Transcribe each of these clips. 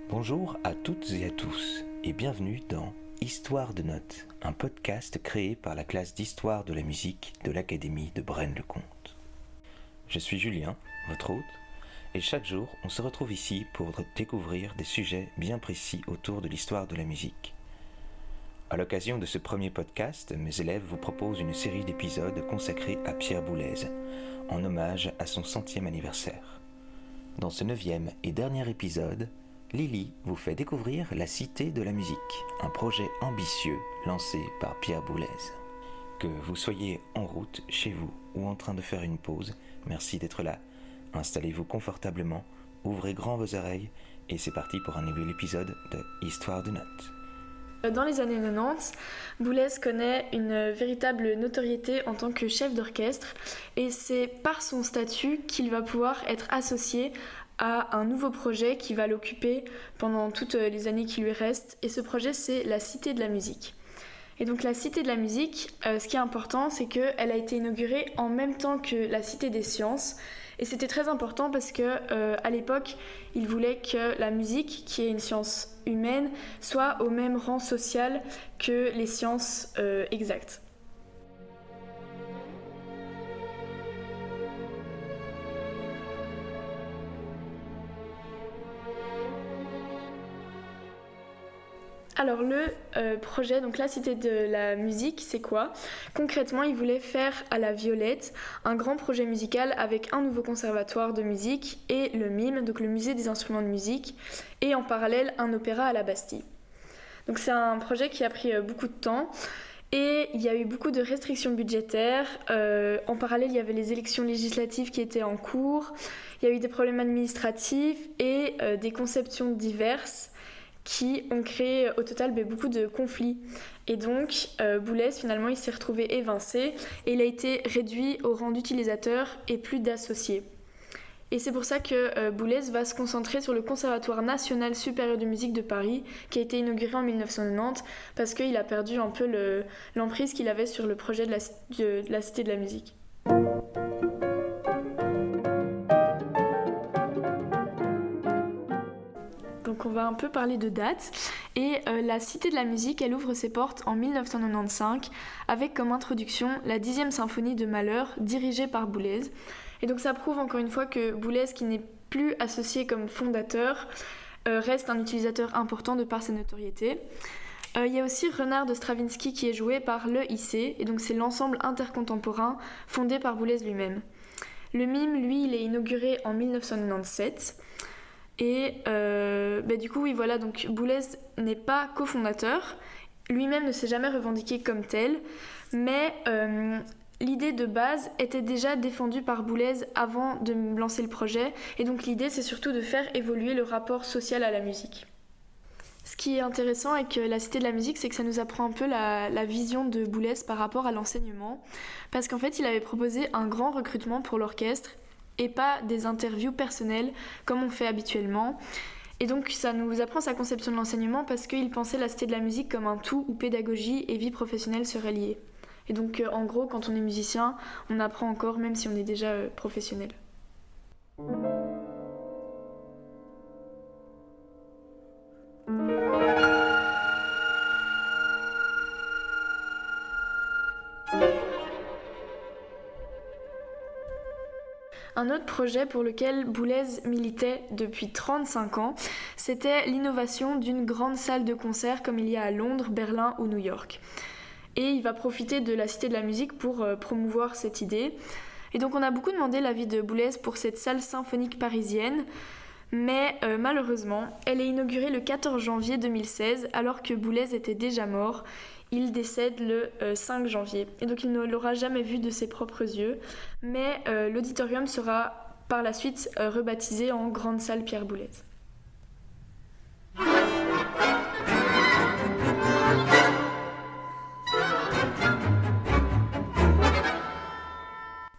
Bonjour à toutes et à tous et bienvenue dans Histoire de notes, un podcast créé par la classe d'histoire de la musique de l'Académie de Braine-le-Comte. Je suis Julien, votre hôte, et chaque jour on se retrouve ici pour découvrir des sujets bien précis autour de l'histoire de la musique. À l'occasion de ce premier podcast, mes élèves vous proposent une série d'épisodes consacrés à Pierre Boulez, en hommage à son 100e anniversaire. Dans ce 9e et dernier épisode, Lily vous fait découvrir la Cité de la musique, un projet ambitieux lancé par Pierre Boulez. Que vous soyez en route, chez vous ou en train de faire une pause, merci d'être là. Installez-vous confortablement, ouvrez grand vos oreilles et c'est parti pour un nouvel épisode de Histoire de notes. Dans les années 90, Boulez connaît une véritable notoriété en tant que chef d'orchestre et c'est par son statut qu'il va pouvoir être associé à un nouveau projet qui va l'occuper pendant toutes les années qui lui restent. Et ce projet, c'est la Cité de la musique. Et donc la Cité de la musique, ce qui est important, c'est qu'elle a été inaugurée en même temps que la Cité des sciences. Et c'était très important parce que à l'époque, il voulait que la musique, qui est une science humaine, soit au même rang social que les sciences exactes. Alors le projet, donc la Cité de la musique, c'est quoi ? Concrètement, il voulait faire à la Violette un grand projet musical avec un nouveau conservatoire de musique et le MIM, donc le musée des instruments de musique, et en parallèle un opéra à la Bastille. Donc c'est un projet qui a pris beaucoup de temps et il y a eu beaucoup de restrictions budgétaires. En parallèle, il y avait les élections législatives qui étaient en cours, il y a eu des problèmes administratifs et des conceptions diverses qui ont créé au total beaucoup de conflits. Et donc, Boulez, finalement, il s'est retrouvé évincé et il a été réduit au rang d'utilisateur et plus d'associé. Et c'est pour ça que Boulez va se concentrer sur le Conservatoire national supérieur de musique de Paris, qui a été inauguré en 1990, parce qu'il a perdu un peu l'emprise qu'il avait sur le projet de la Cité de la musique. Donc on va un peu parler de dates. Et la Cité de la musique, elle ouvre ses portes en 1995 avec comme introduction la 10e symphonie de Mahler dirigée par Boulez. Et donc ça prouve encore une fois que Boulez, qui n'est plus associé comme fondateur, reste un utilisateur important de par sa notoriété. Il y a aussi Renard de Stravinsky qui est joué par l'EIC, et donc c'est l'ensemble intercontemporain fondé par Boulez lui-même. Le MIM, lui, il est inauguré en 1997. Et du coup, oui, voilà, donc Boulez n'est pas cofondateur, lui-même ne s'est jamais revendiqué comme tel, mais l'idée de base était déjà défendue par Boulez avant de lancer le projet, et donc l'idée c'est surtout de faire évoluer le rapport social à la musique. Ce qui est intéressant avec la Cité de la musique, c'est que ça nous apprend un peu la vision de Boulez par rapport à l'enseignement, parce qu'en fait il avait proposé un grand recrutement pour l'orchestre, et pas des interviews personnelles comme on fait habituellement. Et donc ça nous apprend sa conception de l'enseignement parce qu'il pensait la Cité de la musique comme un tout où pédagogie et vie professionnelle seraient liées. Et donc en gros, quand on est musicien, on apprend encore même si on est déjà professionnel. Un autre projet pour lequel Boulez militait depuis 35 ans, c'était l'innovation d'une grande salle de concert comme il y a à Londres, Berlin ou New York. Et il va profiter de la Cité de la musique pour promouvoir cette idée. Et donc on a beaucoup demandé l'avis de Boulez pour cette salle symphonique parisienne, mais malheureusement, elle est inaugurée le 14 janvier 2016 alors que Boulez était déjà mort. Il décède le 5 janvier et donc il ne l'aura jamais vu de ses propres yeux, mais l'auditorium sera par la suite rebaptisé en Grande Salle Pierre Boulez.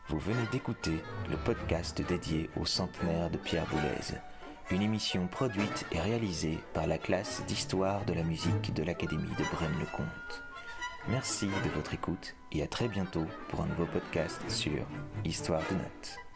Vous venez d'écouter le podcast dédié au centenaire de Pierre Boulez, une émission produite et réalisée par la classe d'histoire de la musique de l'Académie de Braine-le-Comte. Merci de votre écoute et à très bientôt pour un nouveau podcast sur Histoire de notes.